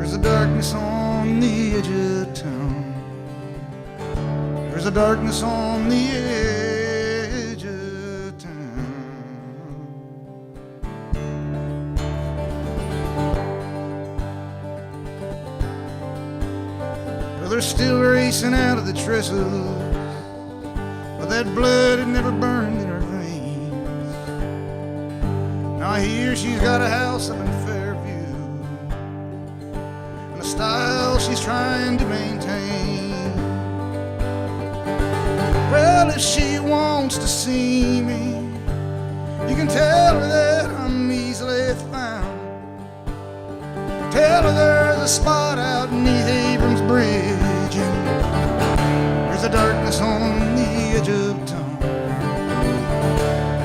There's a darkness on the edge of town. There's a darkness on the edge of town. Well, they're still racing out of the trestles, but that blood had never burned in her veins. Now I hear she's got a house up in Fairview, and a style she's trying to maintain. Well, if she wants to see me, you can tell her that I'm easily found. Tell her there's a spot out beneath Abrams Bridge, and there's a darkness on the edge of town.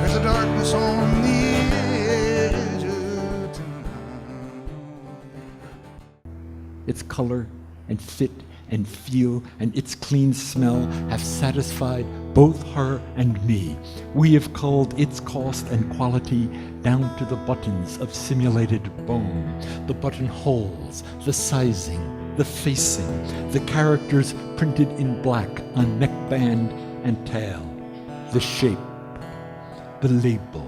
There's a darkness on the edge of town. Its color and fit and feel and its clean smell have satisfied both her and me. We have culled its cost and quality down to the buttons of simulated bone, the buttonholes, the sizing, the facing, the characters printed in black on neckband and tail, the shape, the label,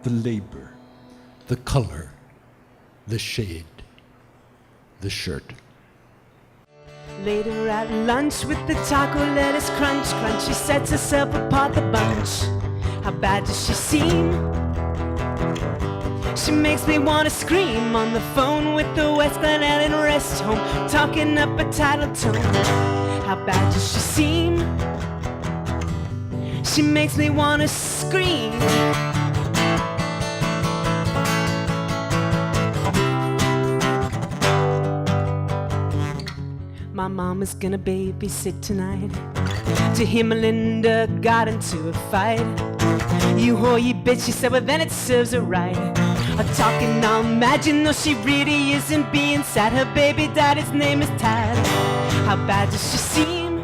the labor, the color, the shade, the shirt. Later at lunch with the taco lettuce crunch, crunch, she sets herself apart the bunch. How bad does she seem? She makes me wanna scream on the phone with the West Glen Ellen rest home, talking up a title tone. How bad does she seem? She makes me wanna scream. My mama's gonna babysit tonight. To him and Linda got into a fight. You whore, you bitch, she said, well then it serves her right. Talking all mad, you know she really isn't being sad. Her baby daddy's name is Tad. How bad does she seem?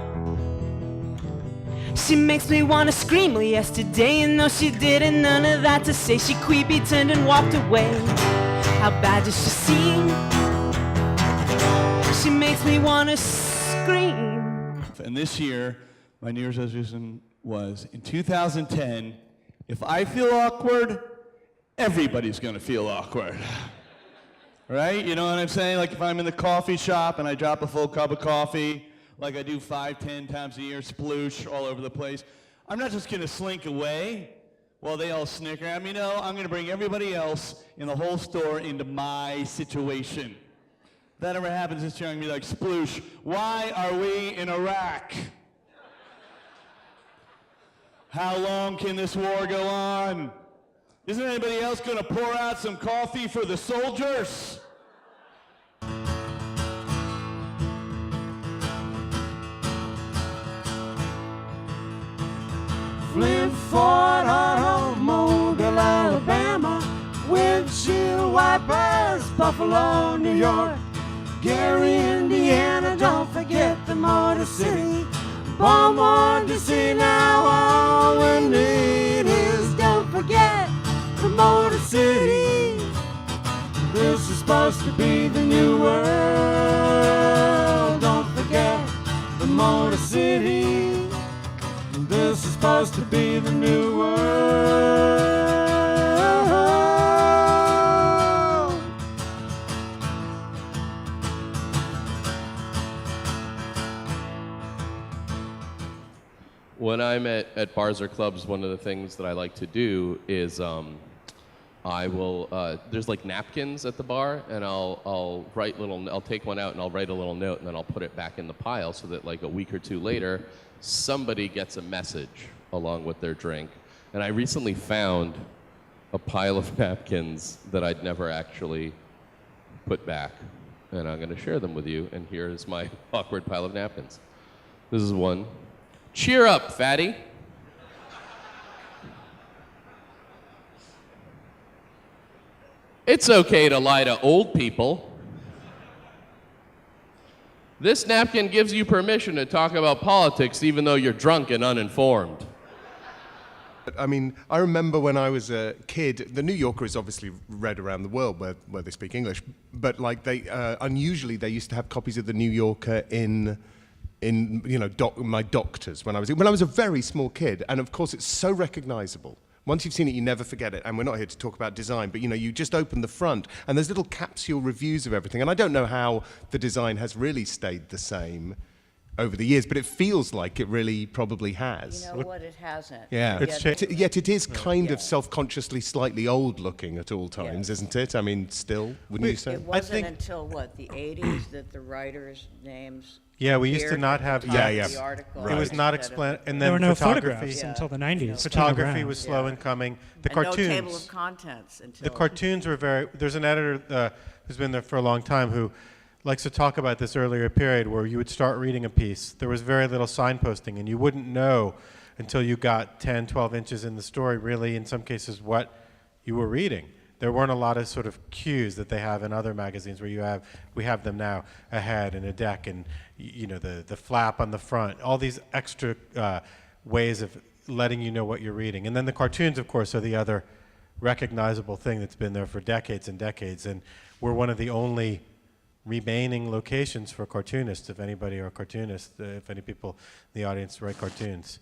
She makes me wanna scream. Well, yesterday, you know she didn't, none of that to say. She queepy turned and walked away. How bad does she seem? She makes me wanna scream. And this year, my New Year's resolution was, in 2010, if I feel awkward, everybody's gonna feel awkward. Right? You know what I'm saying? Like if I'm in the coffee shop and I drop a full cup of coffee, like I do 5, 10 times a year, sploosh all over the place, I'm not just gonna slink away while they all snicker at me. No, I'm gonna bring everybody else in the whole store into my situation. If that ever happens this year, I'm gonna be like, sploosh, why are we in Iraq? How long can this war go on? Isn't anybody else going to pour out some coffee for the soldiers? Flint, Fort, Auto, Mobile, Alabama, windshield wipers, Buffalo, New York, Gary, Indiana, don't forget the Motor City, Beaumont, DC, now all we need is don't forget the Motor City. This is supposed to be the new world. Don't forget the Motor City. This is supposed to be the new world. When I'm at bars or clubs, one of the things that I like to do is I will, there's like napkins at the bar, and I'll take one out and I'll write a little note, and then I'll put it back in the pile so that like a week or two later, somebody gets a message along with their drink. And I recently found a pile of napkins that I'd never actually put back, and I'm gonna share them with you, and here's my awkward pile of napkins. This is one. Cheer up, fatty. It's okay to lie to old people. This napkin gives you permission to talk about politics even though you're drunk and uninformed. I mean, I remember when I was a kid, the New Yorker is obviously read around the world where they speak English, but like they, unusually they used to have copies of the New Yorker in you know, my doctors when I was a very small kid, and of course it's so recognizable. Once you've seen it, you never forget it, and we're not here to talk about design, but you know, you just open the front, and there's little capsule reviews of everything, and I don't know how the design has really stayed the same over the years, but it feels like it really probably has. You know what, it hasn't. Yeah, yet it is kind of self-consciously slightly old-looking at all times, isn't it? I mean, still, wouldn't you say? It wasn't until, what, the 80s that the writers' names Yeah, we used to not have the article. It was not explained, and There then were no photography. photographs until the 90s. Photography was slow in coming. The And cartoons. no table of contents until... The cartoons were very. There's an editor who's been there for a long time who likes to talk about this earlier period where you would start reading a piece. There was very little signposting, and you wouldn't know until you got 10, 12 inches in the story, really, in some cases, what you were reading. There weren't a lot of sort of cues that they have in other magazines where we have them now, a head and a deck and, you know, the flap on the front, all these extra ways of letting you know what you're reading. And then the cartoons, of course, are the other recognizable thing that's been there for decades and decades, and we're one of the only remaining locations for cartoonists, if anybody are cartoonists, if any people in the audience write cartoons.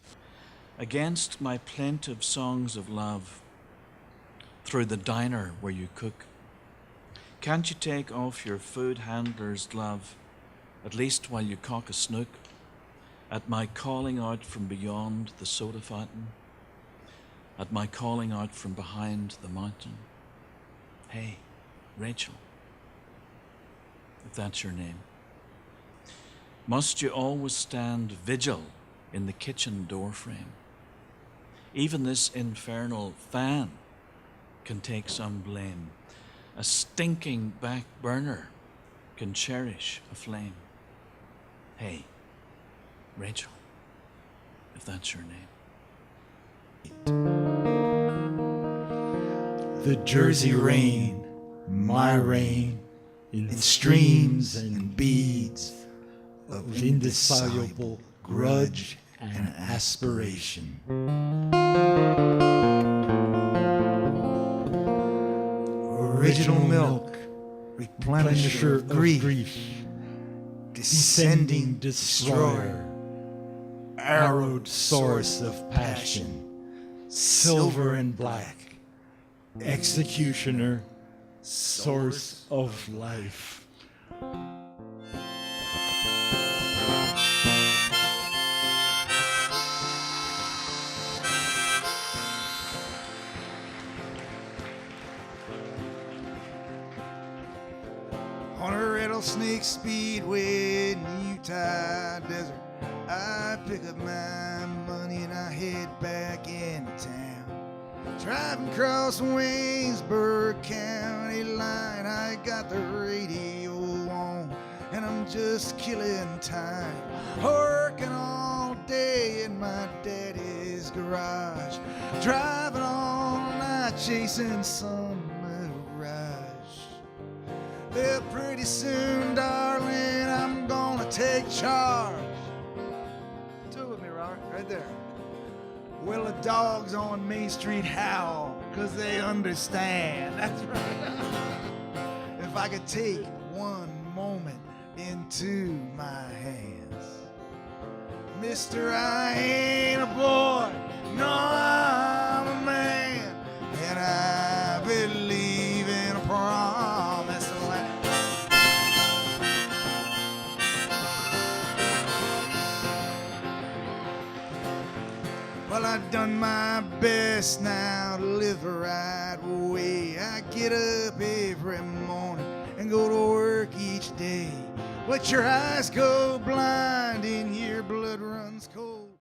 Against my plaintive songs of love, through the diner where you cook, can't you take off your food handler's glove, at least while you cock a snook, at my calling out from beyond the soda fountain, at my calling out from behind the mountain? Hey, Rachel, if that's your name. Must you always stand vigil in the kitchen doorframe? Even this infernal fan can take some blame. A stinking back burner can cherish a flame. Hey, Rachel, if that's your name. The Jersey rain, my rain, in streams and beads of indissoluble grudge and aspiration. Original milk, replenisher of grief, descending destroyer, arrowed source of passion, silver and black, executioner, source of life. On a rattlesnake speedway in the Utah desert, I pick up my money and I head back into town. Driving across Waynesburg County line, I got the radio on and I'm just killing time, working all day in my daddy's garage, driving all night chasing some mirage. Well, pretty soon, darling, I'm gonna take charge. Do it with me, Robert, right there. Well, the dogs on Main Street howl, 'cause they understand. That's right. If I could take one moment into my hands. Mister, I ain't a boy, no, I'm a man, and I believe in a promised land. Well, I've done my best now to live the right way. I get up every morning and go to work each day. But your eyes go blind and your blood runs cold.